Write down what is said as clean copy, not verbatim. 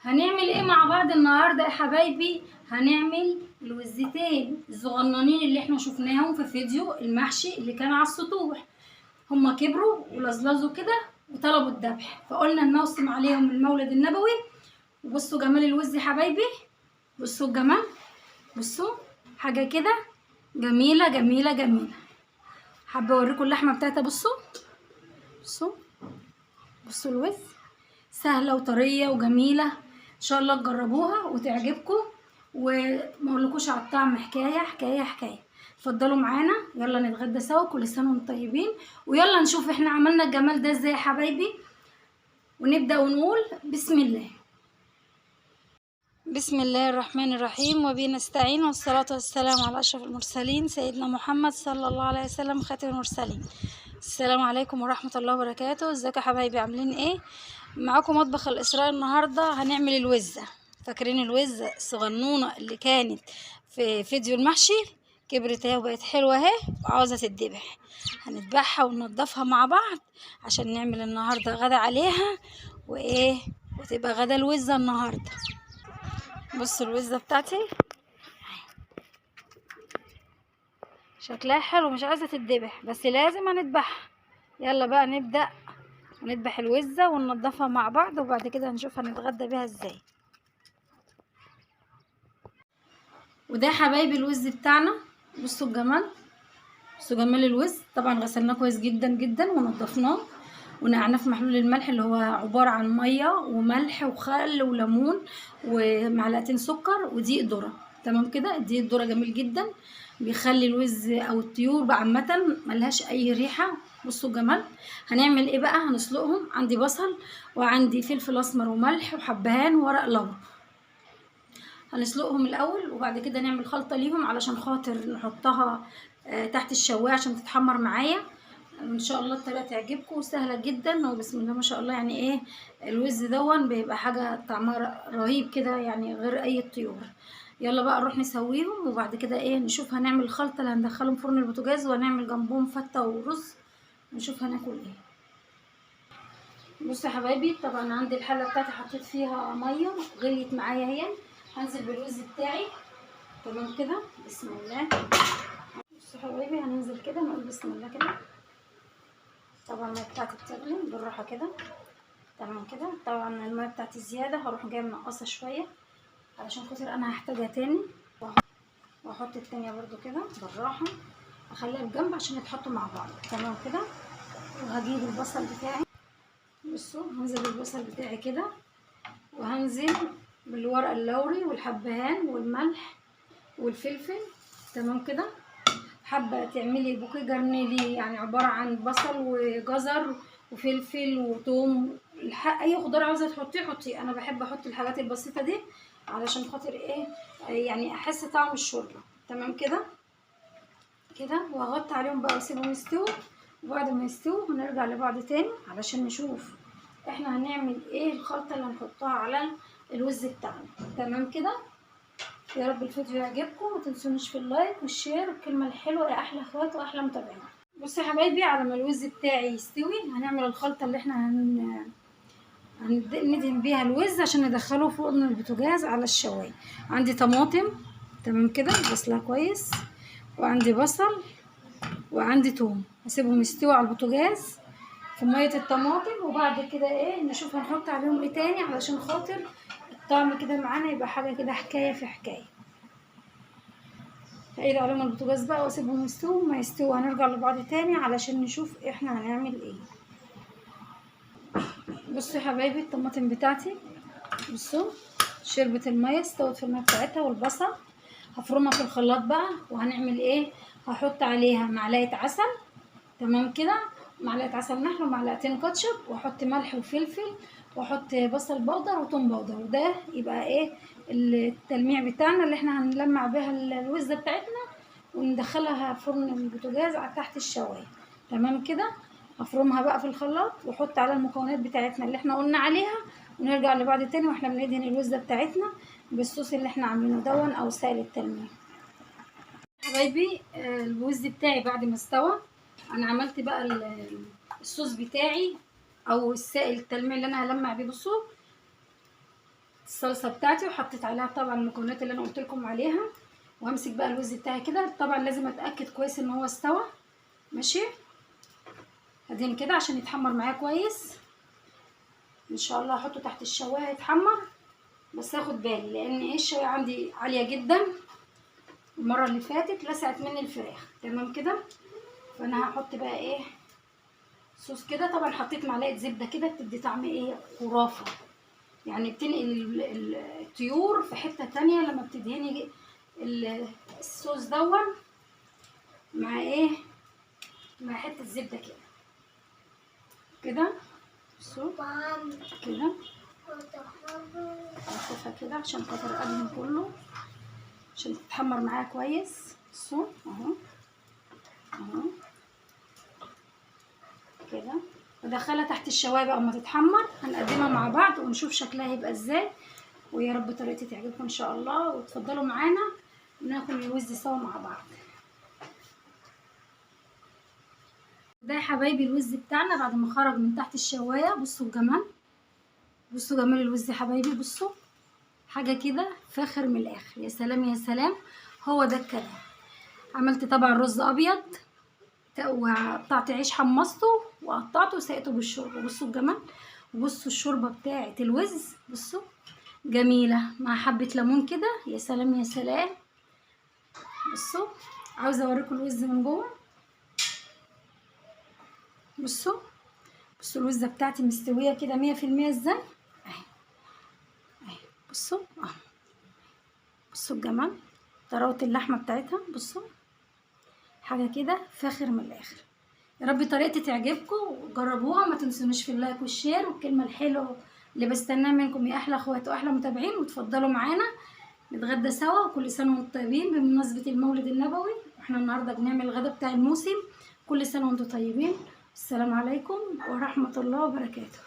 هنعمل ايه مع بعض النهارده يا حبايبي؟ هنعمل الوزتين الصغننين اللي احنا شفناهم في فيديو المحشي اللي كان على السطوح. هما كبروا ولزلزوا كده وطلبوا الذبح، فقلنا نموسم عليهم المولد النبوي. وبصوا جمال الوز يا حبايبي، بصوا الجمال، بصوا حاجه كده جميله جميله جميله. حابه اوريكم اللحمه بتاعتها. بصوا بصوا بصوا الوز، سهله وطريه وجميله. ان شاء الله تجربوها وتعجبكم، وما اقولكوش على الطعم حكايه حكايه حكايه. اتفضلوا معانا، يلا نتغدى سوا. كل سنه وانتم طيبين، ويلا نشوف احنا عملنا الجمال ده ازاي يا حبايبي. ونبدا ونقول بسم الله. بسم الله الرحمن الرحيم، وبه نستعين، والصلاة والسلام على أشرف المرسلين سيدنا محمد صلى الله عليه وسلم خاتم المرسلين. السلام عليكم ورحمة الله وبركاته. ازيكم يا حبايبي، عاملين ايه؟ معاكم مطبخ الإسراء. النهاردة هنعمل الوزة. فاكرين الوزة الصغنونة اللي كانت في فيديو المحشي؟ كبرت اهي وبقت حلوة اهي وعاوزة تتذبح. هنذبحها وننضفها مع بعض عشان نعمل النهاردة غدا عليها وايه، وتبقى غدا الوزة النهاردة. بصوا الوزة بتاعتي شكلها حلو، مش عايزة تتذبح بس لازم هنذبحها. يلا بقى نبدأ ونذبح الوزة وننضفها مع بعض، وبعد كده هنشوف هنتغدى بيها ازاي. وده يا حبايبي الوز بتاعنا. بصوا الجمال، بصوا جمال الوز. طبعا غسلناه كويس جدا جدا ونضفناه ونقعناه في محلول الملح اللي هو عبارة عن مية وملح وخل وليمون ومعلقتين سكر ودقيق ذرة. تمام كده. الدقيق الذرة جميل جدا، بيخلي الوز او الطيور عامة ملهاش اي ريحة. بصوا الجمال. هنعمل ايه بقى؟ هنسلقهم. عندي بصل وعندي فلفل اسمر وملح وحبهان وورق لورا. هنسلقهم الاول وبعد كده نعمل خلطة ليهم علشان خاطر نحطها تحت الشواية عشان تتحمر معايا. ان شاء الله الطريقه تعجبكم وسهله جدا، وبسم الله ما شاء الله. يعني ايه الوز دون بيبقى حاجه طعمها رهيب كده، يعني غير اي الطيور. يلا بقى نروح نسويهم وبعد كده ايه نشوف هنعمل الخلطه اللي هندخلهم فرن البوتاجاز، وهنعمل جنبهم فته ورز. نشوف هناكل ايه. بصوا يا حبايبي، طبعا عندي الحله بتاعتي حطيت فيها ميه غليت معايا اهي. هنزل بالوز بتاعي. تمام كده. بسم الله. بصوا يا حبايبي، هننزل كده نقول بسم الله كده. طبعا الميه بتاعتي بتغلي بالراحه كده. تمام كده. طبعا الميه بتاعتي زياده، هروح جايه منقصه شويه علشان خاطر انا هحتاجها تاني، واحط التانية برضو كده بالراحه، اخليها بجنب عشان يتحطوا مع بعض. تمام كده. وهجيب البصل بتاعي. بصوا هنزل بالبصل بتاعي كده، وهنزل بالورق اللوري والحبهان والملح والفلفل. تمام كده. حابه تعملي بوكيه جرنيلي، يعني عباره عن بصل وجزر وفلفل وثوم، اي خضار عاوزه تحطيه حطيه. انا بحب احط الحاجات البسيطه دي علشان خاطر ايه، يعني احس طعم الشوربه. تمام كده كده. وهغطي عليهم بقى واسيبهم يستووا، وبعد ما يستووا هنرجع لبعض تاني علشان نشوف احنا هنعمل ايه الخلطه اللي هنحطها على الوز بتاعنا. تمام كده. يا رب الفيديو يعجبكم، ومتنسونيش في اللايك والشير والكلمه الحلوه يا احلى اخوات واحلى متابعين. بصوا يا حبايبي، على ما الوز بتاعي يستوي هنعمل الخلطه اللي احنا هندهن بيها الوز عشان ندخله فرن البوتاجاز على الشوايه. عندي طماطم. تمام كده، غسلها كويس، وعندي بصل وعندي توم. هسيبهم يستووا على البوتاجاز في ميه الطماطم، وبعد كده ايه نشوف هنحط عليهم ايه تاني علشان خاطر الطعم كده معانا يبقى حاجه كده حكايه في حكايه. هقيل عليهم البوتاجاز بقى واسيبهم يستووا. ما يستووا هنرجع لبعض تاني علشان نشوف احنا هنعمل ايه. بصوا يا حبايبي الطماطم بتاعتي، بصوا شربت الميه، استوت في الميه بتاعتها. والبصل هفرمها في الخلاط بقى، وهنعمل ايه، هحط عليها معلقه عسل. تمام كده. معلقه عسل نحل ومعلقتين كاتشب، واحط ملح وفلفل، واحط بصل بودر وتوم بودر. وده يبقى ايه التلميع بتاعنا اللي احنا هنلمع بيها الوزه بتاعتنا وندخلها فرن البوتاجاز تحت الشوايه. تمام كده. هفرمها بقى في الخلاط واحط على المكونات بتاعتنا اللي احنا قلنا عليها، ونرجع لبعض تاني واحنا بندهن الوزه بتاعتنا بالصوص اللي احنا عاملينه دون او سائل التلميع. حبايبي الوز بتاعي بعد ما استوى انا عملت بقى الصوص بتاعي او السائل التلميع اللي انا هلمع بيه. بصوا الصلصه بتاعتي وحطيت عليها طبعا المكونات اللي انا قلت لكم عليها. وهمسك بقى الوز بتاعي كده، طبعا لازم اتاكد كويس ان هو استوى. ماشي، هدين كده عشان يتحمر معايا كويس. ان شاء الله هحطه تحت الشوايه يتحمر، بس اخد بالي لان ايه الشوايه عندي عاليه جدا. المره اللي فاتت لسعت مني الفراخ. تمام كده. فانا هحط بقى ايه صوص كده. طبعا حطيت معلقه زبده كده بتدي طعم ايه خرافه، يعني بتنقل الطيور في حته تانية لما بتدهني الصوص دون مع ايه، مع حته زبده كده كده. بصوا كده هلفها كده عشان خاطر اقلم كله عشان تتحمر معايا كويس. بصوا اهو اهو كده. ادخلها تحت الشوايه بقى اما تتحمر، هنقدمها مع بعض ونشوف شكلها هيبقى ازاي. ويا رب طريقتي تعجبكم ان شاء الله، وتفضلوا معانا ناكل الوز سوا مع بعض. ده يا حبايبي الوز بتاعنا بعد ما خرج من تحت الشوايه. بصوا الجمال، بصوا جمال الوز يا حبايبي. بصوا حاجه كده فاخر من الاخر. يا سلام يا سلام، هو ده الكلام. عملت طبعا رز ابيض وقطعت عيش حمصته وقطعته وسقيته بالشوربه. بصوا الجمال، وبصوا الشوربه بتاعه الوز بصوا جميله مع حبه ليمون كده. يا سلام يا سلام. بصوا عاوزه اوريكم الوز من جوه. بصوا بصوا الوزه بتاعتي مستويه كده 100% ازاي اهي اهي. بصوا بصوا الجمال، طراوه اللحمه بتاعتها. بصوا حاجه كده فاخر من الاخر. يا رب طريقتي تعجبكم وجربوها. ما تنسونيش في اللايك والشير والكلمه الحلوه اللي بستناها منكم يا احلى اخوات واحلى متابعين. وتفضلوا معانا نتغدى سوا. وكل سنه وانتم طيبين بمناسبه المولد النبوي، واحنا النهارده بنعمل الغدا بتاع الموسم. كل سنه وانتم طيبين. السلام عليكم ورحمه الله وبركاته.